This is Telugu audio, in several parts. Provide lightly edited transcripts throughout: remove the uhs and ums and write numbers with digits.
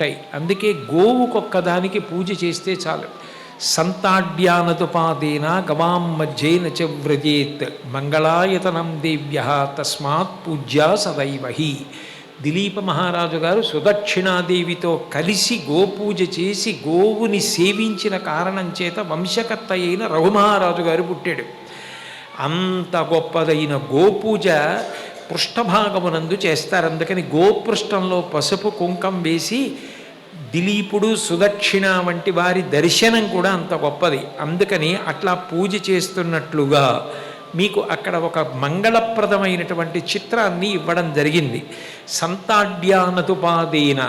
ఉంటాయి. అందుకే గోవుకొక్కదానికి పూజ చేస్తే చాలు. సంతాడ్యానతుపాదేన గవాం మధ్యేన చ వ్రజేత్ మంగళాయతనం దేవ్య తస్మాత్ పూజ్యా సదైవహి. దిలీప మహారాజు గారు సుదక్షిణాదేవితో కలిసి గోపూజ చేసి గోవుని సేవించిన కారణం చేత వంశకర్త అయిన రఘుమహారాజు గారు పుట్టాడు. అంత గొప్పదైన గోపూజ పృష్ఠభాగమునందు చేస్తారు. అందుకని గోపృష్ఠంలో పసుపు కుంకం వేసి దిలీపుడు సుదక్షిణ వంటి వారి దర్శనం కూడా అంత గొప్పది. అందుకని అట్లా పూజ చేస్తున్నట్లుగా మీకు అక్కడ ఒక మంగళప్రదమైనటువంటి చిత్రాన్ని ఇవ్వడం జరిగింది. సంతాడ్యానతుపాదేన,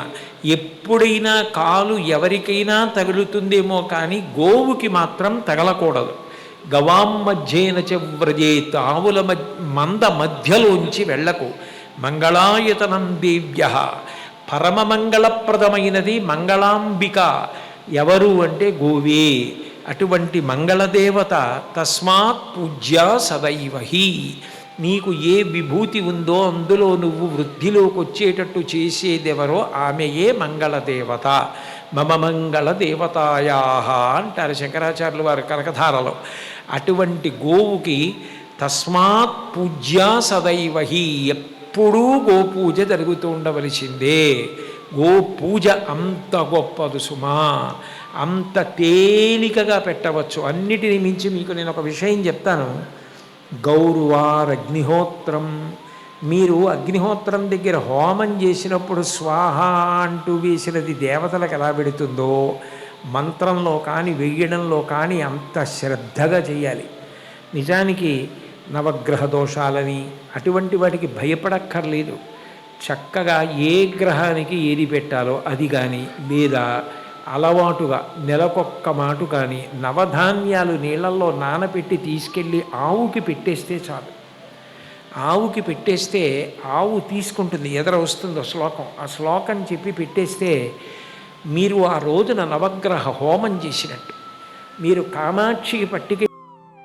ఎప్పుడైనా కాలు ఎవరికైనా తగులుతుందేమో కానీ గోవుకి మాత్రం తగలకూడదు. గవాం మధ్యేన చ వ్రజేత్, ఆవుల మంద మధ్యలోంచి వెళ్ళకు. మంగళాయతనం దేవ్య, పరమమంగళప్రదమైనది మంగళాంబిక ఎవరు అంటే గోవే. అటువంటి మంగళదేవత తస్మాత్ పూజ్యా సదైవహి. నీకు ఏ విభూతి ఉందో అందులో నువ్వు వృద్ధిలోకి వచ్చేటట్టు చేసేదెవరో ఆమెయే మంగళదేవత. మమ మంగళదేవతాయా అంటారు శంకరాచార్యులు వారు కనకధారలో. అటువంటి గోవుకి తస్మాత్ పూజ్యా సదైవహి, ఎప్పుడూ గోపూజ జరుగుతూ ఉండవలసిందే. గోపూజ అంత గొప్పదు సుమా, అంత తేలికగా పెట్టవచ్చు. అన్నిటిని మించి మీకు నేను ఒక విషయం చెప్తాను. గౌరవారగ్నిహోత్రం, మీరు అగ్నిహోత్రం దగ్గర హోమం చేసినప్పుడు స్వాహ అంటూ వేసినది దేవతలకు ఎలా పెడుతుందో మంత్రంలో కానీ వెయ్యడంలో కానీ అంత శ్రద్ధగా చేయాలి. నిజానికి నవగ్రహ దోషాలని అటువంటి వాటికి భయపడక్కర్లేదు. చక్కగా ఏ గ్రహానికి ఏది పెట్టాలో అది కానీ, లేదా అలవాటుగా నెలకొక్క మాటు కానీ నవధాన్యాలు నీళ్ళల్లో నానపెట్టి తీసుకెళ్ళి ఆవుకి పెట్టేస్తే చాలు. ఆవుకి పెట్టేస్తే ఆవు తీసుకుంటుంది, ఎదర వస్తుందో శ్లోకం, ఆ శ్లోకం చెప్పి పెట్టేస్తే మీరు ఆ రోజున నవగ్రహ హోమం చేసినట్టు. మీరు కామాక్షికి పట్టిక